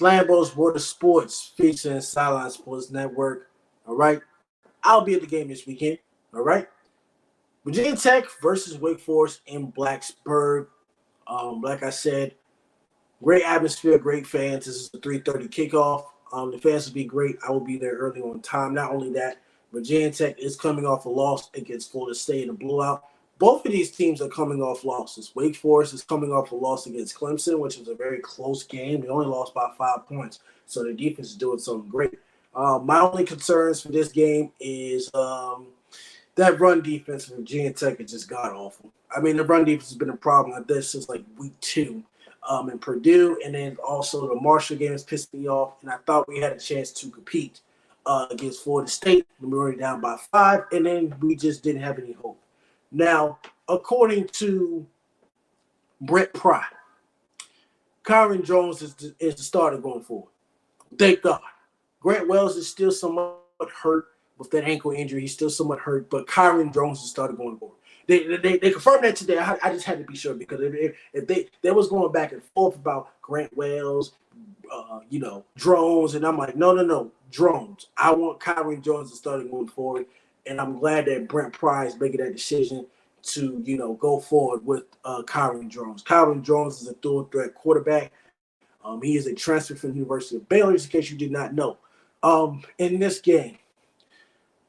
Lambo's World of Sports featuring Sideline Sports Network. All right. I'll be at the game this weekend. All right. Virginia Tech versus Wake Forest in Blacksburg. Like I said, great atmosphere, great fans. This is a 3:30 kickoff. The fans will be great. I will be there early on time. Not only that, Virginia Tech is coming off a loss against Florida State in a blowout. Both of these teams are coming off losses. Wake Forest is coming off a loss against Clemson, which was a very close game. They only lost by 5 points, so their defense is doing something great. My only concerns for this game is that run defense for Virginia Tech is just god awful. I mean, the run defense has been a problem like this since like week 2 in Purdue, and then also the Marshall game has pissed me off. And I thought we had a chance to compete against Florida State. We were already down by 5, and then we just didn't have any hope. Now, according to Brent Pry, Kyron Jones is the starter going forward. Thank God. Grant Wells is still somewhat hurt with that ankle injury. He's still somewhat hurt, but Kyron Jones is starting going forward. They confirmed that today. I just had to be sure because if they was going back and forth about Grant Wells, drones, and I'm like, no, drones. I want Kyron Jones to start going forward, and I'm glad that Brent Pry is making that decision to go forward with Kyron Jones. Kyron Jones is a dual threat quarterback. He is a transfer from the University of Baylor, in case you did not know. In this game,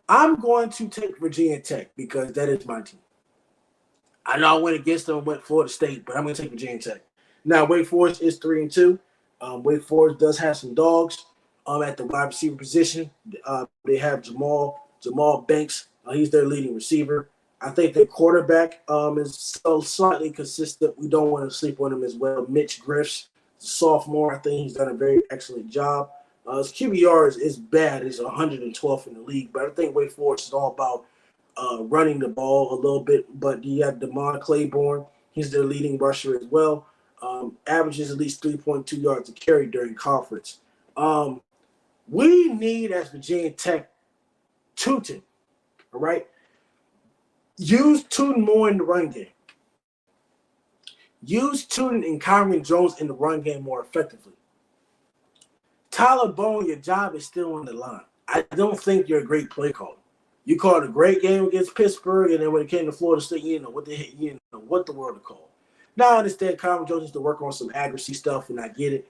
I'm going to take Virginia Tech because that is my team. I know I went against them and went Florida State, but I'm going to take Virginia Tech. Now, Wake Forest is 3-2. Wake Forest does have some dogs at the wide receiver position. They have Jamal Banks. He's their leading receiver. I think their quarterback is so slightly consistent. We don't want to sleep on him as well. Mitch Griff's sophomore. I think he's done a very excellent job. His QBR is bad. It's 112th in the league, but I think Wake Forest is all about running the ball a little bit. But you have DeMond Claiborne. He's their leading rusher as well. Averages at least 3.2 yards a carry during conference. We need, as Virginia Tech, Tootin, all right? Use Tootin more in the run game. Use Tootin and Kyron Jones in the run game more effectively. Tyler Bowen, your job is still on the line. I don't think you're a great play caller. You called a great game against Pittsburgh, and then when it came to Florida State, you didn't know what the world to call. Now I understand Kyron Jones needs to work on some accuracy stuff, and I get it.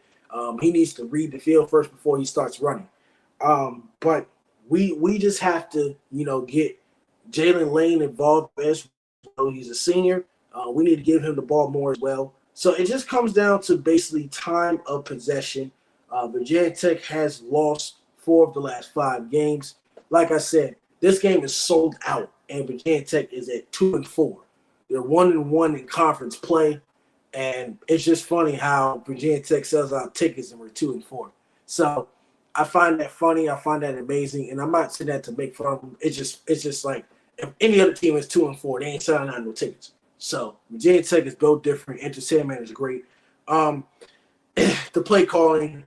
He needs to read the field first before he starts running. But we just have to, get Jalen Lane involved as well. He's a senior. We need to give him the ball more as well. So it just comes down to basically time of possession. Virginia Tech has lost 4 of the last 5 games. Like I said, this game is sold out, and Virginia Tech is at 2-4. They're 1-1 in conference play, and it's just funny how Virginia Tech sells out tickets and we're 2-4. So I find that funny. I find that amazing, and I'm not saying that to make fun of them. It's just like if any other team is 2-4, they ain't selling out no tickets. So Virginia Tech is built different. Entertainment is great. The play calling,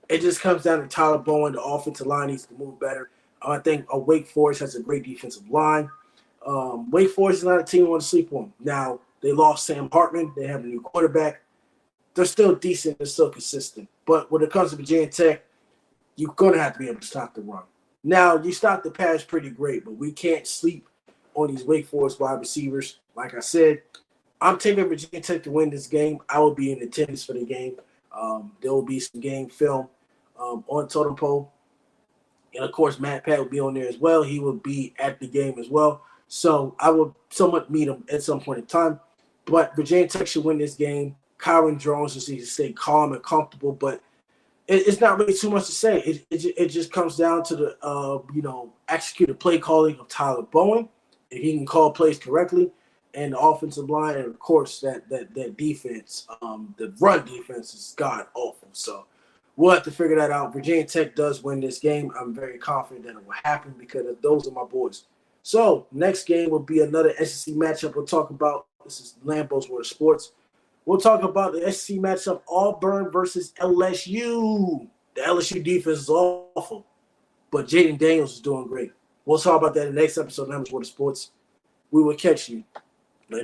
it just comes down to Tyler Bowen. The offensive line needs to move better. I think Wake Forest has a great defensive line. Wake Forest is not a team you want to sleep on. Now, they lost Sam Hartman. They have a new quarterback. They're still decent. They're still consistent. But when it comes to Virginia Tech, you're going to have to be able to stop the run. Now, you stop the pass pretty great, but we can't sleep on these Wake Forest wide receivers. Like I said, I'm taking Virginia Tech to win this game. I will be in attendance for the game. There will be some game film on Totem Pole. And, of course, MattPatt will be on there as well. He will be at the game as well. So I will somewhat meet him at some point in time. But Virginia Tech should win this game. Kyron Jones just needs to stay calm and comfortable. But it's not really too much to say. It just comes down to the, executed play calling of Tyler Bowen. If he can call plays correctly. And the offensive line. And, of course, that defense, the run defense is god awful. So we'll have to figure that out. Virginia Tech does win this game. I'm very confident that it will happen because those are my boys. So next game will be another SEC matchup we'll talk about. This is Lambo's World of Sports. We'll talk about the SEC matchup, Auburn versus LSU. The LSU defense is awful, but Jaden Daniels is doing great. We'll talk about that in the next episode of Lambo's World of Sports. We will catch you